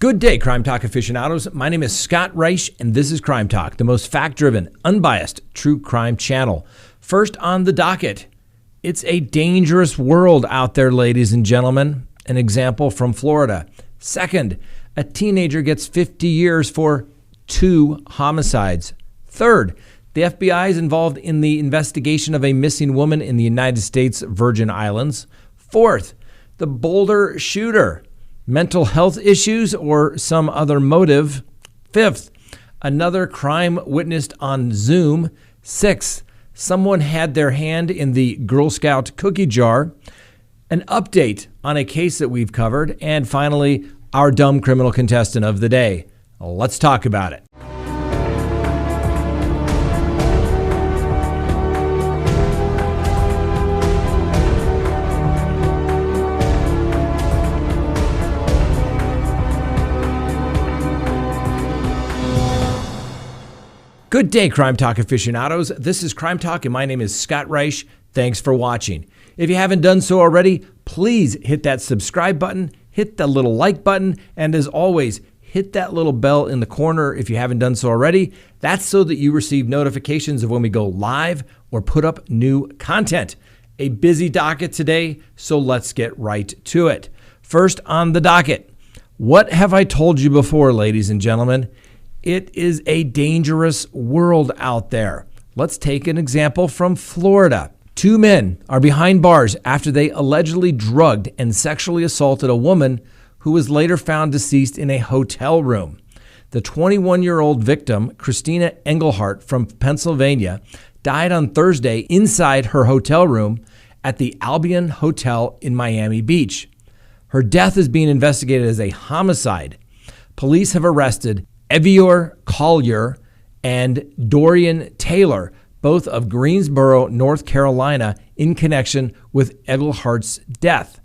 Good day, Crime Talk aficionados. My name is Scott Reisch, and this is Crime Talk, the most fact-driven, unbiased, true crime channel. First on the docket, it's a dangerous world out there, ladies and gentlemen. An example from Florida. Second, a teenager gets 50 years for 2 homicides. Third, the FBI is involved in the investigation of a missing woman in the United States Virgin Islands. Fourth, the Boulder shooter. Mental health issues or some other motive. Fifth, another crime witnessed on Zoom. Sixth, someone had their hand in the Girl Scout cookie jar. An update on a case that we've covered. And finally, our dumb criminal contestant of the day. Let's talk about it. Good day, Crime Talk aficionados. This is Crime Talk, and my name is Scott Reisch. Thanks for watching. If you haven't done so already, please hit that subscribe button, hit the little like button, and as always, hit that little bell in the corner if you haven't done so already. That's so that you receive notifications of when we go live or put up new content. A busy docket today, so let's get right to it. First on the docket, what have I told you before, ladies and gentlemen? It is a dangerous world out there. Let's take an example from Florida. 2 men are behind bars after they allegedly drugged and sexually assaulted a woman who was later found deceased in a hotel room. The 21-year-old victim, Christina Engelhardt from Pennsylvania, died on Thursday inside her hotel room at the Albion Hotel in Miami Beach. Her death is being investigated as a homicide. Police have arrested Evior Collier and Dorian Taylor, both of Greensboro, North Carolina, in connection with Engelhardt's death.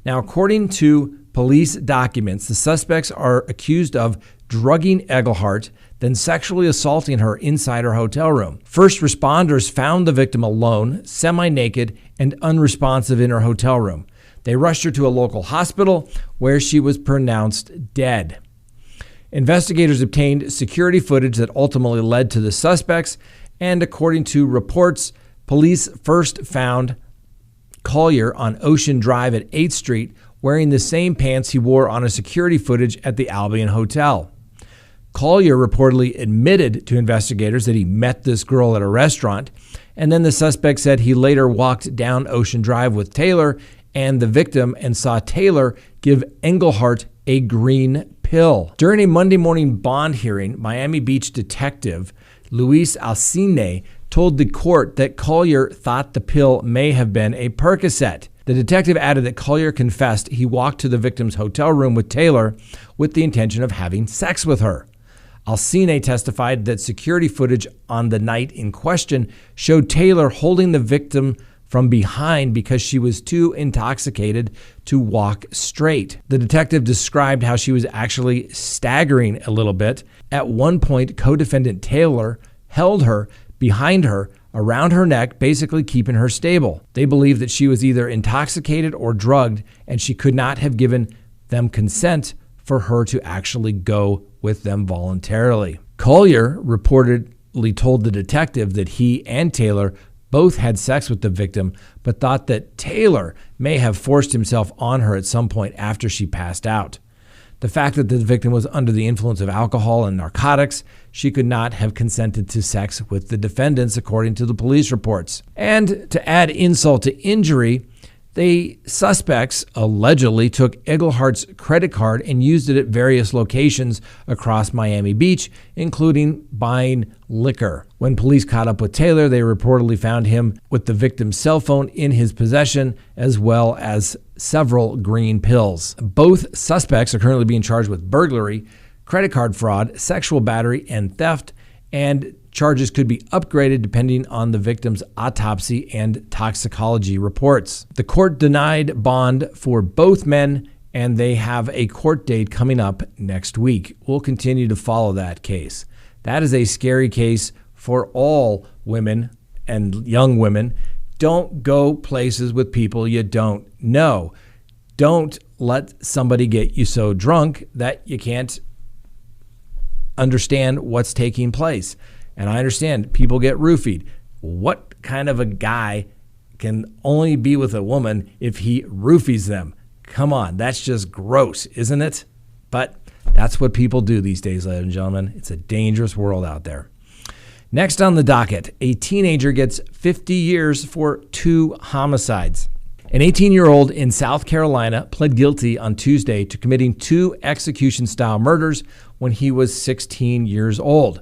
Now, according to police documents, the suspects are accused of drugging Engelhardt, then sexually assaulting her inside her hotel room. First responders found the victim alone, semi-naked, and unresponsive in her hotel room. They rushed her to a local hospital where she was pronounced dead. Investigators obtained security footage that ultimately led to the suspects, and according to reports, police first found Collier on Ocean Drive at 8th Street wearing the same pants he wore on a security footage at the Albion Hotel. Collier reportedly admitted to investigators that he met this girl at a restaurant, and then the suspect said he later walked down Ocean Drive with Taylor and the victim and saw Taylor give Engelhardt a green pill. During a Monday morning bond hearing, Miami Beach detective Luis Alcine told the court that Collier thought the pill may have been a Percocet. The detective added that Collier confessed he walked to the victim's hotel room with Taylor with the intention of having sex with her. Alcine testified that security footage on the night in question showed Taylor holding the victim from behind because she was too intoxicated to walk straight. The detective described how she was actually staggering a little bit. At one point, co-defendant Taylor held her behind her, around her neck, basically keeping her stable. They believe that she was either intoxicated or drugged, and she could not have given them consent for her to actually go with them voluntarily. Collier reportedly told the detective that he and Taylor both had sex with the victim, but thought that Taylor may have forced himself on her at some point after she passed out. The fact that the victim was under the influence of alcohol and narcotics, she could not have consented to sex with the defendants, according to the police reports. And to add insult to injury, the suspects allegedly took Engelhardt's credit card and used it at various locations across Miami Beach, including buying liquor. When police caught up with Taylor, they reportedly found him with the victim's cell phone in his possession, as well as several green pills. Both suspects are currently being charged with burglary, credit card fraud, sexual battery, and theft, and charges could be upgraded depending on the victim's autopsy and toxicology reports. The court denied bond for both men, and they have a court date coming up next week. We'll continue to follow that case. That is a scary case for all women and young women. Don't go places with people you don't know. Don't let somebody get you so drunk that you can't understand what's taking place. And I understand people get roofied. What kind of a guy can only be with a woman if he roofies them? Come on, that's just gross, isn't it? But that's what people do these days, ladies and gentlemen. It's a dangerous world out there. Next on the docket, a teenager gets 50 years for 2 homicides. An 18-year-old in South Carolina pled guilty on Tuesday to committing 2 execution-style murders when he was 16 years old.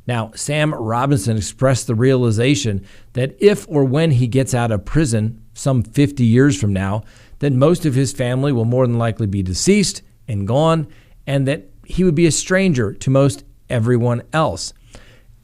Now, Sam Robinson expressed the realization that if or when he gets out of prison some 50 years from now, then most of his family will more than likely be deceased and gone, and that he would be a stranger to most everyone else.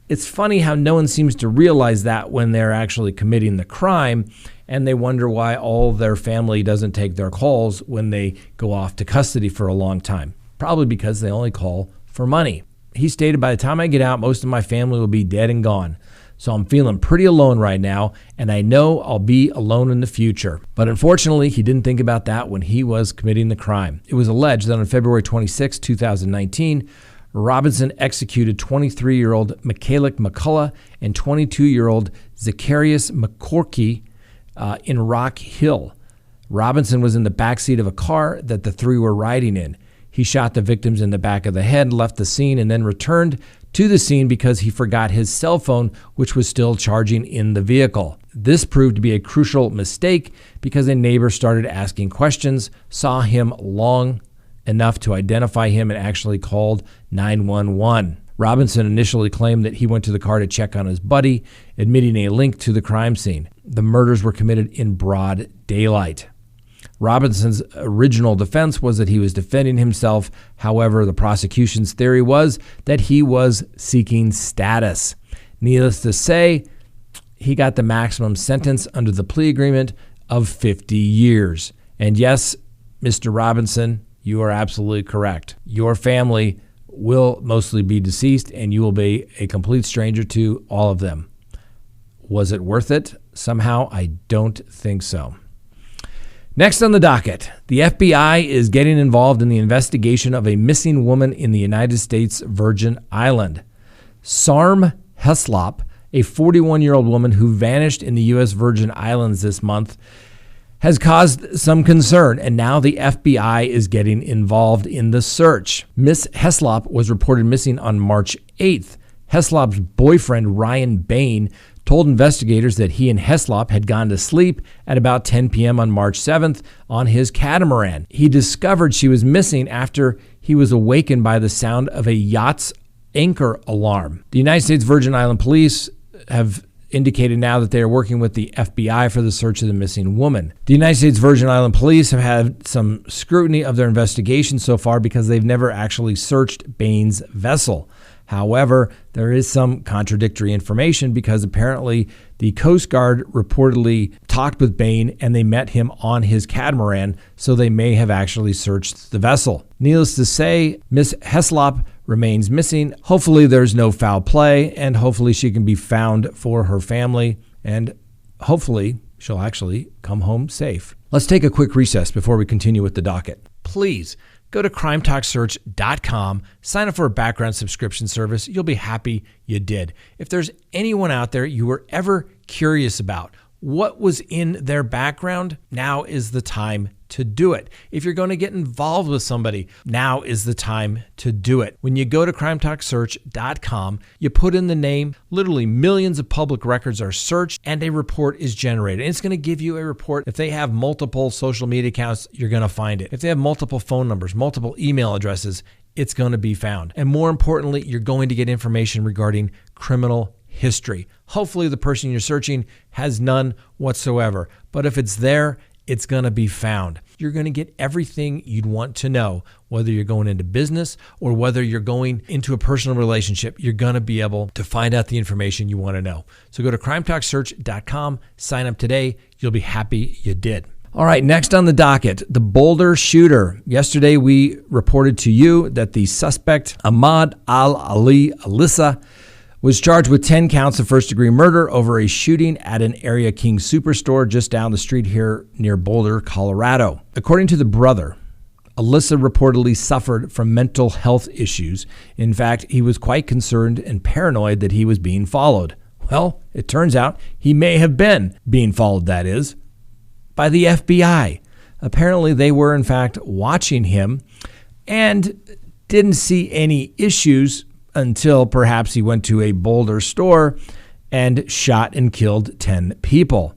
It's funny how no one seems to realize that when they're actually committing the crime, and they wonder why all their family doesn't take their calls when they go off to custody for a long time. Probably because they only call for money. He stated, by the time I get out, most of my family will be dead and gone. So I'm feeling pretty alone right now, and I know I'll be alone in the future. But unfortunately, he didn't think about that when he was committing the crime. It was alleged that on February 26, 2019, Robinson executed 23-year-old Michaela McCullough and 22-year-old Zacharias McCorkey in Rock Hill. Robinson was in the backseat of a car that the 3 were riding in. He shot the victims in the back of the head, left the scene, and then returned to the scene because he forgot his cell phone, which was still charging in the vehicle. This proved to be a crucial mistake because a neighbor started asking questions, saw him long enough to identify him, and actually called 911. Robinson initially claimed that he went to the car to check on his buddy, admitting a link to the crime scene. The murders were committed in broad daylight. Robinson's original defense was that he was defending himself. However, the prosecution's theory was that he was seeking status. Needless to say, he got the maximum sentence under the plea agreement of 50 years. And yes, Mr. Robinson, you are absolutely correct. Your family will mostly be deceased, and you will be a complete stranger to all of them. Was it worth it? Somehow, I don't think so. Next on the docket, the FBI is getting involved in the investigation of a missing woman in the United States Virgin Island. Sarm Heslop, a 41-year-old woman who vanished in the U.S. Virgin Islands this month, has caused some concern, and now the FBI is getting involved in the search. Miss Heslop was reported missing on March 8th. Heslop's boyfriend, Ryan Bain, told investigators that he and Heslop had gone to sleep at about 10 p.m. on March 7th on his catamaran. He discovered she was missing after he was awakened by the sound of a yacht's anchor alarm. The United States Virgin Island Police have indicated now that they are working with the FBI for the search of the missing woman. The United States Virgin Island Police have had some scrutiny of their investigation so far because they've never actually searched Bain's vessel. However, there is some contradictory information because apparently the Coast Guard reportedly talked with Bain and they met him on his catamaran, so they may have actually searched the vessel. Needless to say, Miss Heslop remains missing. Hopefully there's no foul play, and hopefully she can be found for her family, and hopefully she'll actually come home safe. Let's take a quick recess before we continue with the docket. Please go to CrimeTalkSearch.com, sign up for a background subscription service. You'll be happy you did. If there's anyone out there you were ever curious about what was in their background, now is the time to do it. If you're going to get involved with somebody, now is the time to do it. When you go to CrimeTalkSearch.com, you put in the name, literally millions of public records are searched, and a report is generated. And it's going to give you a report. If they have multiple social media accounts, you're going to find it. If they have multiple phone numbers, multiple email addresses, it's going to be found. And more importantly, you're going to get information regarding criminal history. Hopefully the person you're searching has none whatsoever. But if it's there, it's going to be found. You're going to get everything you'd want to know, whether you're going into business or whether you're going into a personal relationship. You're going to be able to find out the information you want to know. So go to CrimeTalkSearch.com, sign up today. You'll be happy you did. All right, next on the docket, the Boulder shooter. Yesterday, we reported to you that the suspect, Ahmad Al-Ali Alissa, was charged with 10 counts of first-degree murder over a shooting at an Area King superstore just down the street here near Boulder, Colorado. According to the brother, Alyssa reportedly suffered from mental health issues. In fact, he was quite concerned and paranoid that he was being followed. Well, it turns out he may have been being followed, that is, by the FBI. Apparently, they were, in fact, watching him and didn't see any issues until perhaps he went to a Boulder store and shot and killed 10 people.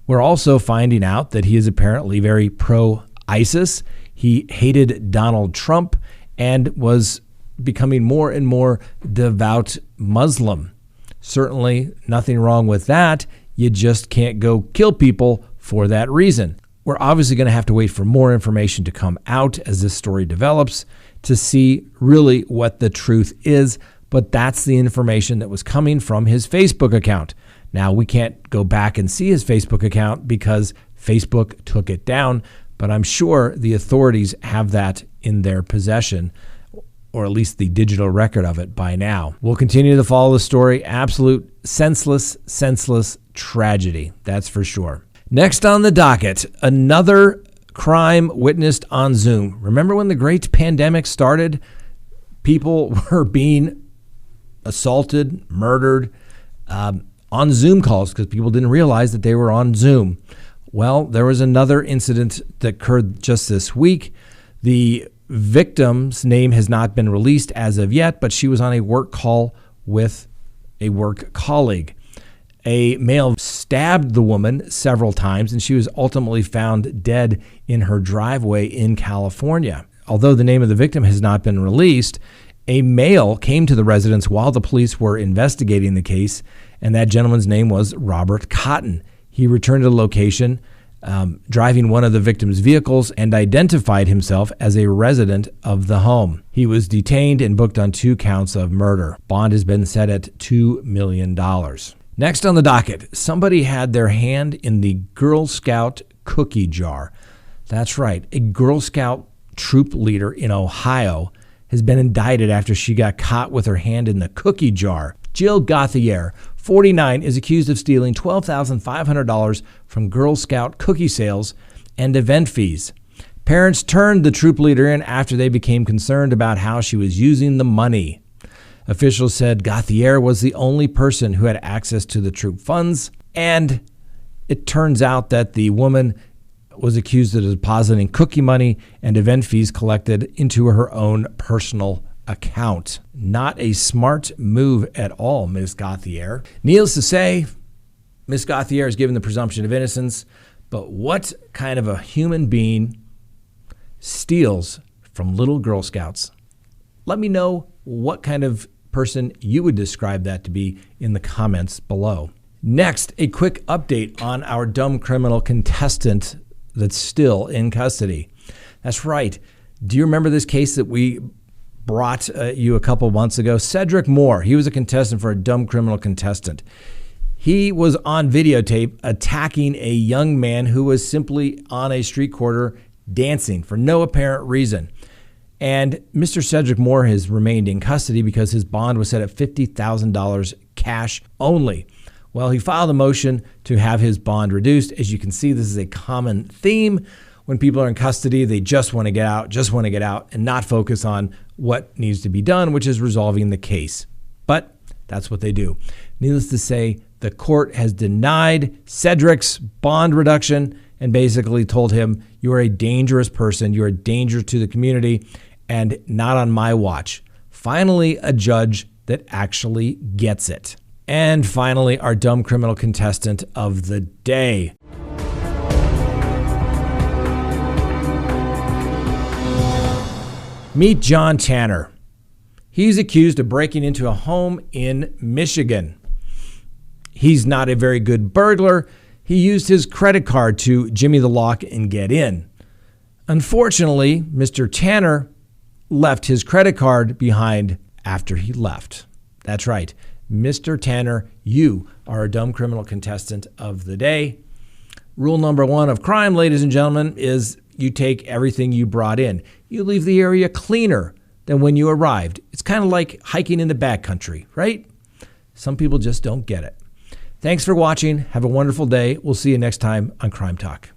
We're also finding out that he is apparently very pro-ISIS. He hated Donald Trump and was becoming more and more devout Muslim. Certainly nothing wrong with that. You just can't go kill people for that reason. We're obviously going to have to wait for more information to come out as this story develops to see really what the truth is, but that's the information that was coming from his Facebook account. Now, we can't go back and see his Facebook account because Facebook took it down, but I'm sure the authorities have that in their possession, or at least the digital record of it by now. We'll continue to follow the story. Absolute senseless tragedy, that's for sure. Next on the docket, another crime witnessed on Zoom. Remember when the great pandemic started? People were being assaulted, murdered on Zoom calls because people didn't realize that they were on Zoom. Well, there was another incident that occurred just this week. The victim's name has not been released as of yet, but she was on a work call with a work colleague. A male stabbed the woman several times, and she was ultimately found dead in her driveway in California. Although the name of the victim has not been released, a male came to the residence while the police were investigating the case, and that gentleman's name was Robert Cotton. He returned to the location, driving one of the victim's vehicles, and identified himself as a resident of the home. He was detained and booked on 2 counts of murder. Bond has been set at $2 million. Next on the docket, somebody had their hand in the Girl Scout cookie jar. That's right, a Girl Scout troop leader in Ohio has been indicted after she got caught with her hand in the cookie jar. Jill Gauthier, 49, is accused of stealing $12,500 from Girl Scout cookie sales and event fees. Parents turned the troop leader in after they became concerned about how she was using the money. Officials said Gauthier was the only person who had access to the troop funds, and it turns out that the woman was accused of depositing cookie money and event fees collected into her own personal account. Not a smart move at all, Ms. Gauthier. Needless to say, Ms. Gauthier is given the presumption of innocence, but what kind of a human being steals from little Girl Scouts? Let me know what kind of person you would describe that to be in the comments below. Next, a quick update on our dumb criminal contestant that's still in custody. That's right. Do you remember this case that we brought you a couple months ago? Cedric Moore, he was a contestant for a dumb criminal contestant. He was on videotape attacking a young man who was simply on a street corner dancing for no apparent reason. And Mr. Cedric Moore has remained in custody because his bond was set at $50,000 cash only. Well, he filed a motion to have his bond reduced. As you can see, this is a common theme. When people are in custody, they just want to get out, and not focus on what needs to be done, which is resolving the case. But that's what they do. Needless to say, the court has denied Cedric's bond reduction and basically told him, you are a dangerous person, you're a danger to the community, and not on my watch. Finally, a judge that actually gets it. And finally, our dumb criminal contestant of the day. Meet John Tanner. He's accused of breaking into a home in Michigan. He's not a very good burglar. He used his credit card to jimmy the lock and get in. Unfortunately, Mr. Tanner left his credit card behind after he left. That's right. Mr. Tanner, you are a dumb criminal contestant of the day. Rule number 1 of crime, ladies and gentlemen, is you take everything you brought in. You leave the area cleaner than when you arrived. It's kind of like hiking in the backcountry, right? Some people just don't get it. Thanks for watching. Have a wonderful day. We'll see you next time on Crime Talk.